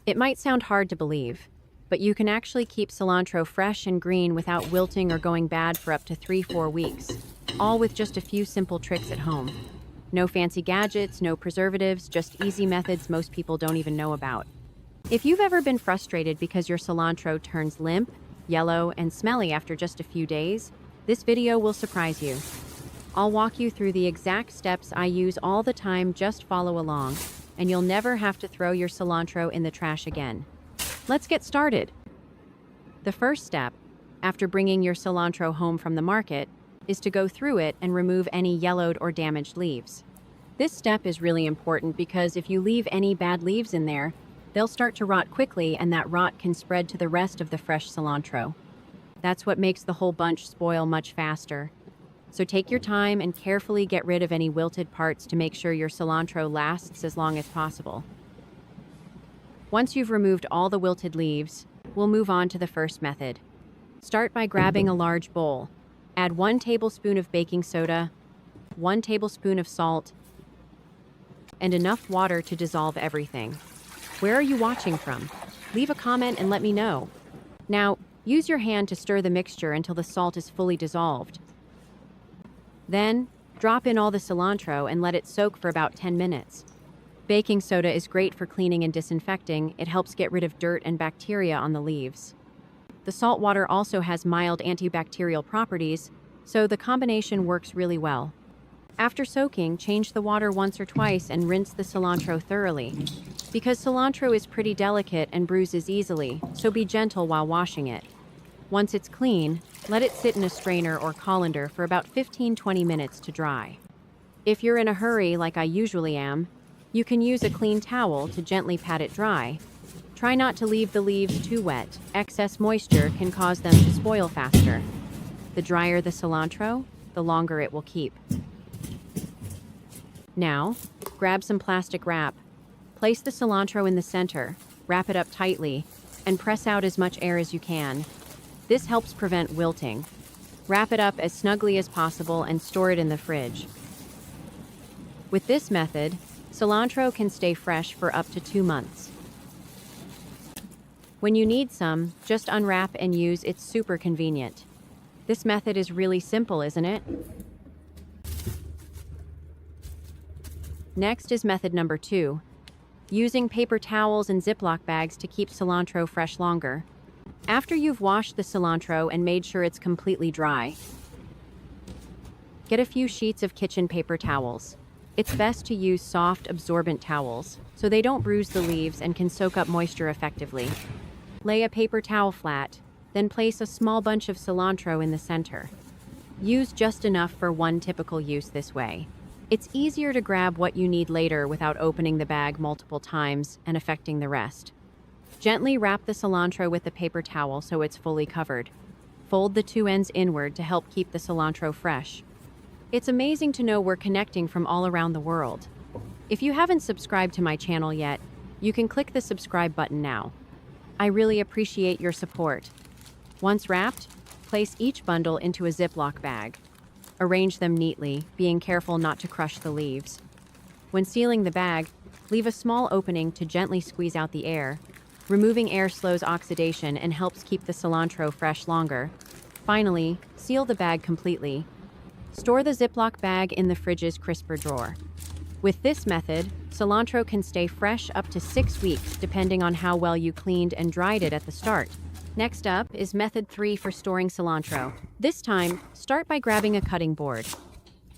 It might sound hard to believe, but you can actually keep cilantro fresh and green without wilting or going bad for up to 3-4 weeks, all with just a few simple tricks at home. No fancy gadgets, no preservatives, just easy methods most people don't even know about. If you've ever been frustrated because your cilantro turns limp, yellow, and smelly after just a few days, this video will surprise you. I'll walk you through the exact steps I use all the time. Just follow along, and you'll never have to throw your cilantro in the trash again. Let's get started. The first step, after bringing your cilantro home from the market, is to go through it and remove any yellowed or damaged leaves. This step is really important because if you leave any bad leaves in there, they'll start to rot quickly, and that rot can spread to the rest of the fresh cilantro. That's what makes the whole bunch spoil much faster. So take your time and carefully get rid of any wilted parts to make sure your cilantro lasts as long as possible. Once you've removed all the wilted leaves, we'll move on to the first method. Start by grabbing a large bowl. Add 1 tablespoon of baking soda, 1 tablespoon of salt, and enough water to dissolve everything. Where are you watching from? Leave a comment and let me know. Now, use your hand to stir the mixture until the salt is fully dissolved. Then, drop in all the cilantro and let it soak for about 10 minutes. Baking soda is great for cleaning and disinfecting. It helps get rid of dirt and bacteria on the leaves. The salt water also has mild antibacterial properties, so the combination works really well. After soaking, change the water once or twice and rinse the cilantro thoroughly. Because cilantro is pretty delicate and bruises easily, so be gentle while washing it. Once it's clean, let it sit in a strainer or colander for about 15-20 minutes to dry. If you're in a hurry like I usually am, you can use a clean towel to gently pat it dry. Try not to leave the leaves too wet. Excess moisture can cause them to spoil faster. The drier the cilantro, the longer it will keep. Now, grab some plastic wrap. Place the cilantro in the center, wrap it up tightly, and press out as much air as you can. This helps prevent wilting. Wrap it up as snugly as possible and store it in the fridge. With this method, cilantro can stay fresh for up to 2 months. When you need some, just unwrap and use. It's super convenient. This method is really simple, isn't it? Next is method number 2, using paper towels and Ziploc bags to keep cilantro fresh longer. After you've washed the cilantro and made sure it's completely dry, get a few sheets of kitchen paper towels. It's best to use soft, absorbent towels, so they don't bruise the leaves and can soak up moisture effectively. Lay a paper towel flat, then place a small bunch of cilantro in the center. Use just enough for one typical use this way. It's easier to grab what you need later without opening the bag multiple times and affecting the rest. Gently wrap the cilantro with the paper towel so it's fully covered. Fold the 2 ends inward to help keep the cilantro fresh. It's amazing to know we're connecting from all around the world. If you haven't subscribed to my channel yet, you can click the subscribe button now. I really appreciate your support. Once wrapped, place each bundle into a Ziploc bag. Arrange them neatly, being careful not to crush the leaves. When sealing the bag, leave a small opening to gently squeeze out the air. Removing air slows oxidation and helps keep the cilantro fresh longer. Finally, seal the bag completely. Store the Ziploc bag in the fridge's crisper drawer. With this method, cilantro can stay fresh up to 6 weeks depending on how well you cleaned and dried it at the start. Next up is method 3 for storing cilantro. This time, start by grabbing a cutting board.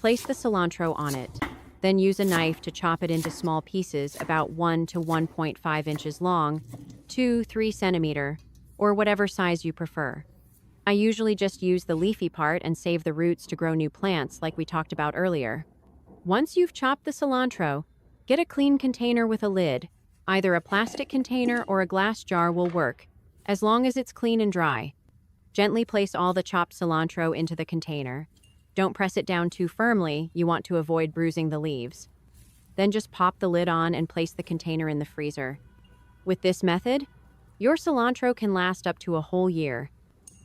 Place the cilantro on it. Then use a knife to chop it into small pieces about 1 to 1.5 inches long, 2-3 centimeter, or whatever size you prefer. I usually just use the leafy part and save the roots to grow new plants like we talked about earlier. Once you've chopped the cilantro, get a clean container with a lid. Either a plastic container or a glass jar will work, as long as it's clean and dry. Gently place all the chopped cilantro into the container. Don't press it down too firmly, you want to avoid bruising the leaves. Then just pop the lid on and place the container in the freezer. With this method, your cilantro can last up to a whole year.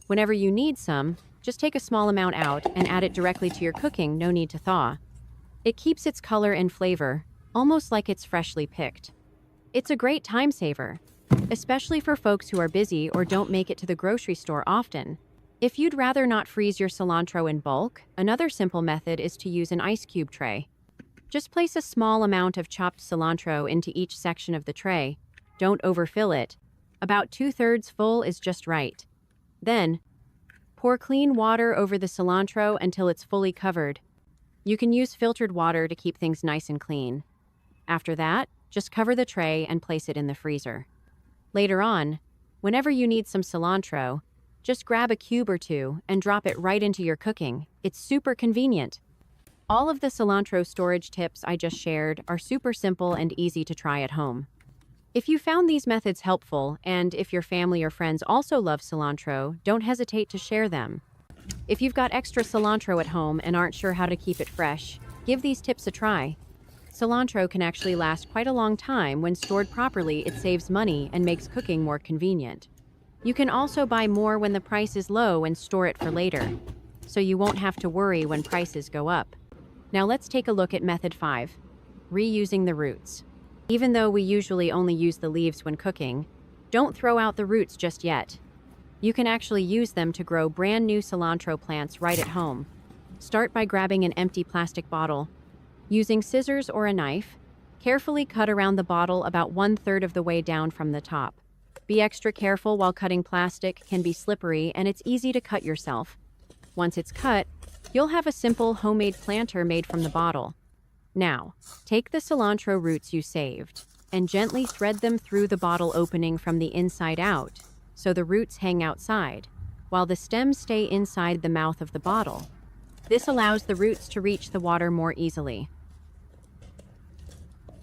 Whenever you need some, just take a small amount out and add it directly to your cooking, no need to thaw. It keeps its color and flavor, almost like it's freshly picked. It's a great time saver. especially for folks who are busy or don't make it to the grocery store often. If you'd rather not freeze your cilantro in bulk, another simple method is to use an ice cube tray. Just place a small amount of chopped cilantro into each section of the tray. Don't overfill it. About 2/3 full is just right. Then, pour clean water over the cilantro until it's fully covered. You can use filtered water to keep things nice and clean. After that, just cover the tray and place it in the freezer. Later on, whenever you need some cilantro, just grab a cube or two and drop it right into your cooking. It's super convenient. All of the cilantro storage tips I just shared are super simple and easy to try at home. If you found these methods helpful, and if your family or friends also love cilantro, don't hesitate to share them. If you've got extra cilantro at home and aren't sure how to keep it fresh, give these tips a try. Cilantro can actually last quite a long time. When stored properly, it saves money and makes cooking more convenient. You can also buy more when the price is low and store it for later, so you won't have to worry when prices go up. Now let's take a look at method 5, reusing the roots. Even though we usually only use the leaves when cooking, don't throw out the roots just yet. You can actually use them to grow brand new cilantro plants right at home. Start by grabbing an empty plastic bottle. Using scissors or a knife, carefully cut around the bottle about 1/3 of the way down from the top. Be extra careful while cutting. Plastic can be slippery and it's easy to cut yourself. Once it's cut, you'll have a simple homemade planter made from the bottle. Now, take the cilantro roots you saved and gently thread them through the bottle opening from the inside out, so the roots hang outside, while the stems stay inside the mouth of the bottle. This allows the roots to reach the water more easily.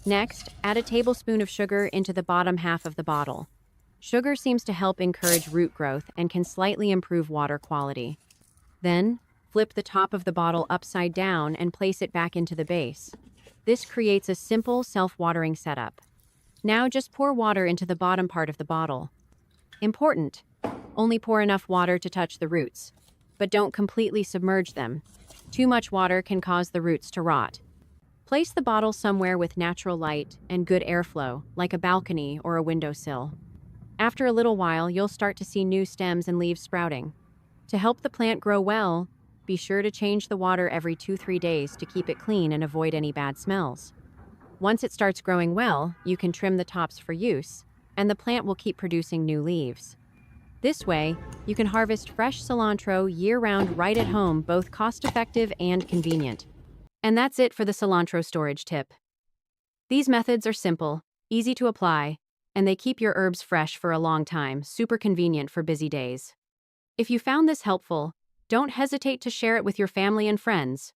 Next, add a tablespoon of sugar into the bottom half of the bottle. Sugar seems to help encourage root growth and can slightly improve water quality. Then, flip the top of the bottle upside down and place it back into the base. This creates a simple, self-watering setup. Now just pour water into the bottom part of the bottle. Important: only pour enough water to touch the roots, but don't completely submerge them. Too much water can cause the roots to rot. Place the bottle somewhere with natural light and good airflow, like a balcony or a windowsill. After a little while, you'll start to see new stems and leaves sprouting. To help the plant grow well, be sure to change the water every 2-3 days to keep it clean and avoid any bad smells. Once it starts growing well, you can trim the tops for use, and the plant will keep producing new leaves. This way, you can harvest fresh cilantro year-round right at home, both cost-effective and convenient. And that's it for the cilantro storage tip. These methods are simple, easy to apply, and they keep your herbs fresh for a long time, super convenient for busy days. If you found this helpful, don't hesitate to share it with your family and friends.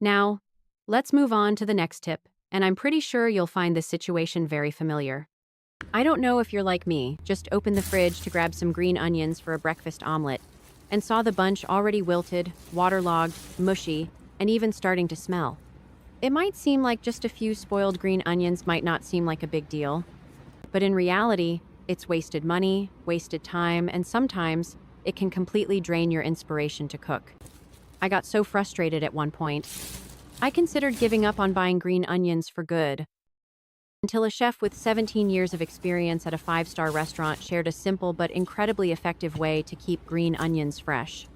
Now, let's move on to the next tip, and I'm pretty sure you'll find this situation very familiar. I don't know if you're like me, just opened the fridge to grab some green onions for a breakfast omelet, and saw the bunch already wilted, waterlogged, mushy, and even starting to smell. It might seem like just a few spoiled green onions might not seem like a big deal, but in reality, it's wasted money, wasted time, and sometimes it can completely drain your inspiration to cook. I got so frustrated at one point, I considered giving up on buying green onions for good, until a chef with 17 years of experience at a 5-star restaurant shared a simple but incredibly effective way to keep green onions fresh.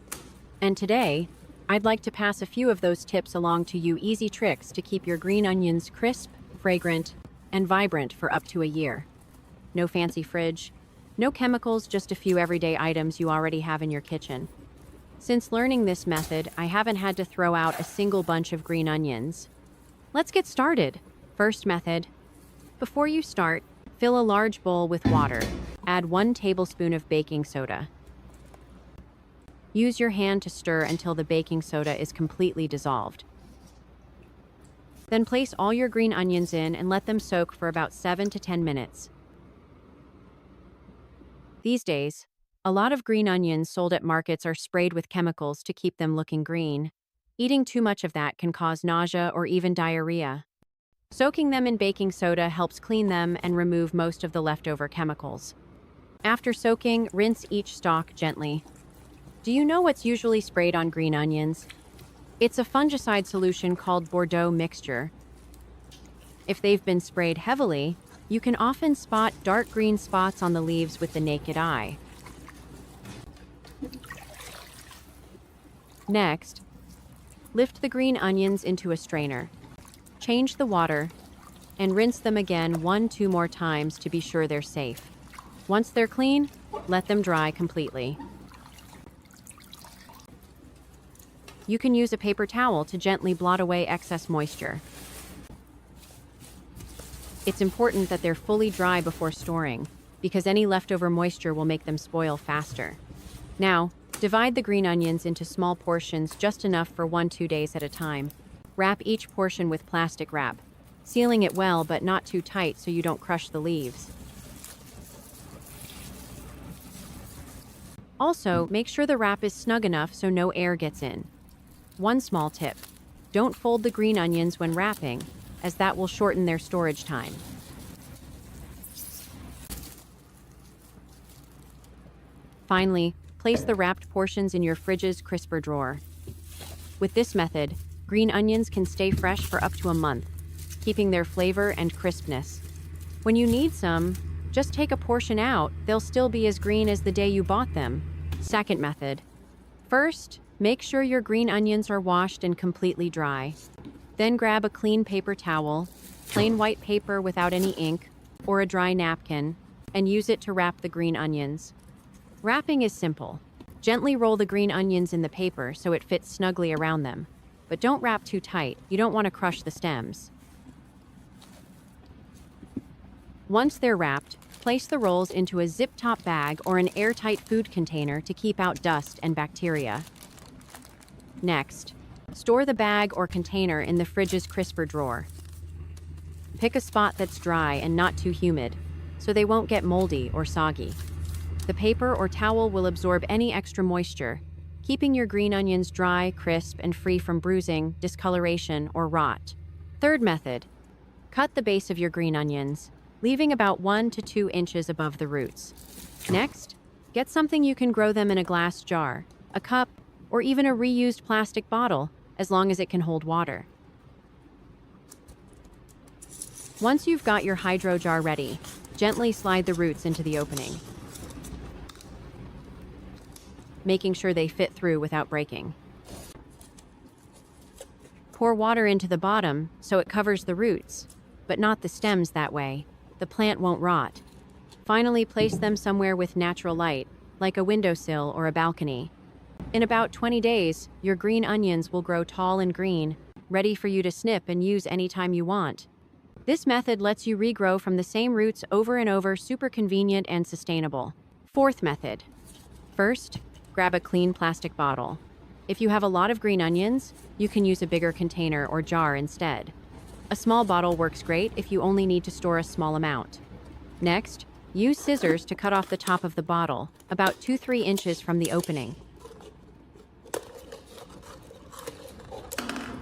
And today, I'd like to pass a few of those tips along to you, easy tricks to keep your green onions crisp, fragrant, and vibrant for up to a year. No fancy fridge, no chemicals, just a few everyday items you already have in your kitchen. Since learning this method, I haven't had to throw out a single bunch of green onions. Let's get started. First method. Before you start, fill a large bowl with water. Add 1 tablespoon of baking soda. Use your hand to stir until the baking soda is completely dissolved. Then place all your green onions in and let them soak for about 7 to 10 minutes. These days, a lot of green onions sold at markets are sprayed with chemicals to keep them looking green. Eating too much of that can cause nausea or even diarrhea. Soaking them in baking soda helps clean them and remove most of the leftover chemicals. After soaking, rinse each stalk gently. Do you know what's usually sprayed on green onions? It's a fungicide solution called Bordeaux mixture. If they've been sprayed heavily, You can often spot dark green spots on the leaves with the naked eye. Next, lift the green onions into a strainer. Change the water and rinse them again 1-2 more times to be sure they're safe. Once they're clean, let them dry completely. You can use a paper towel to gently blot away excess moisture. It's important that they're fully dry before storing, because any leftover moisture will make them spoil faster. Now, divide the green onions into small portions just enough for 1-2 days at a time. Wrap each portion with plastic wrap, sealing it well but not too tight so you don't crush the leaves. Also, make sure the wrap is snug enough so no air gets in. One small tip: don't fold the green onions when wrapping, as that will shorten their storage time. Finally, place the wrapped portions in your fridge's crisper drawer. With this method, green onions can stay fresh for up to a month, keeping their flavor and crispness. When you need some, just take a portion out. They'll still be as green as the day you bought them. Second method. First, make sure your green onions are washed and completely dry. Then grab a clean paper towel, plain white paper without any ink, or a dry napkin, and use it to wrap the green onions. Wrapping is simple. Gently roll the green onions in the paper so it fits snugly around them. But don't wrap too tight. You don't want to crush the stems. Once they're wrapped, place the rolls into a zip-top bag or an airtight food container to keep out dust and bacteria. Next, store the bag or container in the fridge's crisper drawer. Pick a spot that's dry and not too humid, so they won't get moldy or soggy. The paper or towel will absorb any extra moisture, keeping your green onions dry, crisp, and free from bruising, discoloration, or rot. Third method. Cut the base of your green onions, leaving about 1 to 2 inches above the roots. Next, get something you can grow them in: a glass jar, a cup, or even a reused plastic bottle, as long as it can hold water. Once you've got your hydro jar ready, gently slide the roots into the opening, making sure they fit through without breaking. Pour water into the bottom so it covers the roots, but not the stems. That way, the plant won't rot. Finally, place them somewhere with natural light, like a windowsill or a balcony. In about 20 days, your green onions will grow tall and green, ready for you to snip and use anytime you want. This method lets you regrow from the same roots over and over, super convenient and sustainable. Fourth method. First, grab a clean plastic bottle. If you have a lot of green onions, you can use a bigger container or jar instead. A small bottle works great if you only need to store a small amount. Next, use scissors to cut off the top of the bottle, about 2-3 inches from the opening.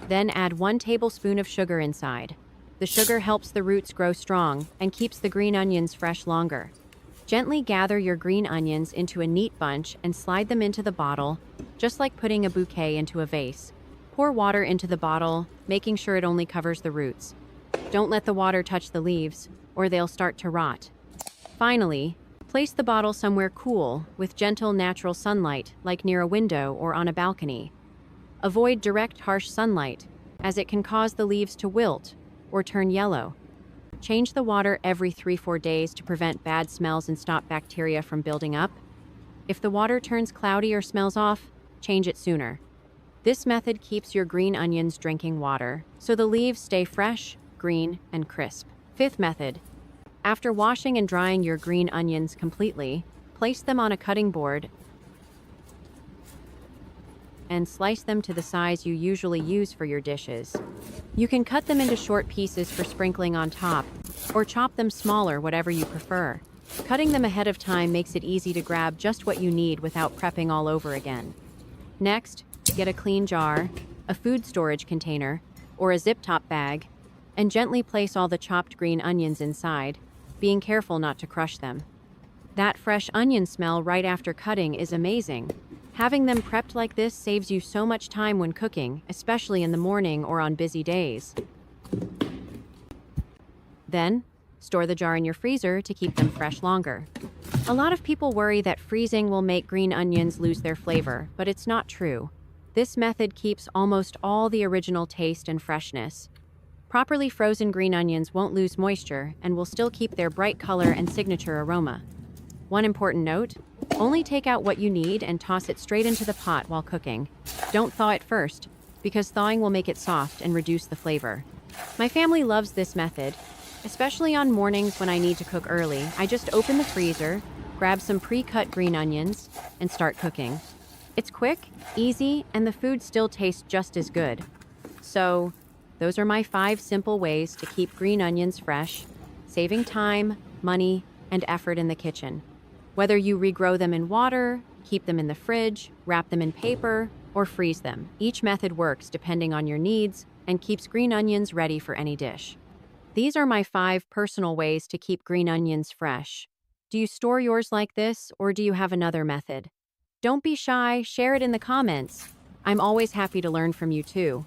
Then add 1 tablespoon of sugar inside. The sugar helps the roots grow strong and keeps the green onions fresh longer. Gently gather your green onions into a neat bunch and slide them into the bottle, just like putting a bouquet into a vase. Pour water into the bottle, making sure it only covers the roots. Don't let the water touch the leaves, or they'll start to rot. Finally, place the bottle somewhere cool, with gentle natural sunlight, like near a window or on a balcony. Avoid direct, harsh sunlight, as it can cause the leaves to wilt or turn yellow. Change the water every 3-4 days to prevent bad smells and stop bacteria from building up. If the water turns cloudy or smells off, change it sooner. This method keeps your green onions drinking water, so the leaves stay fresh, green, and crisp. Fifth method. After washing and drying your green onions completely, place them on a cutting board and slice them to the size you usually use for your dishes. You can cut them into short pieces for sprinkling on top, or chop them smaller, whatever you prefer. Cutting them ahead of time makes it easy to grab just what you need without prepping all over again. Next, get a clean jar, a food storage container, or a zip-top bag, and gently place all the chopped green onions inside, being careful not to crush them. That fresh onion smell right after cutting is amazing. Having them prepped like this saves you so much time when cooking, especially in the morning or on busy days. Then, Store the jar in your freezer to keep them fresh longer. A lot of people worry that freezing will make green onions lose their flavor, but it's not true. This method keeps almost all the original taste and freshness. Properly frozen green onions won't lose moisture and will still keep their bright color and signature aroma. One important note: only take out what you need and toss it straight into the pot while cooking. Don't thaw it first, because thawing will make it soft and reduce the flavor. My family loves this method, especially on mornings when I need to cook early. I just open the freezer, grab some pre-cut green onions, and start cooking. It's quick, easy, and the food still tastes just as good. So, those are my 5 simple ways to keep green onions fresh, saving time, money, and effort in the kitchen. Whether you regrow them in water, keep them in the fridge, wrap them in paper, or freeze them, each method works depending on your needs and keeps green onions ready for any dish. These are my 5 personal ways to keep green onions fresh. Do you store yours like this, or do you have another method? Don't be shy, share it in the comments. I'm always happy to learn from you too.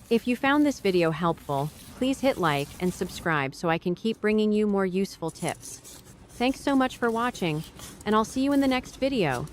If you found this video helpful, please hit like and subscribe so I can keep bringing you more useful tips. Thanks so much for watching, and I'll see you in the next video.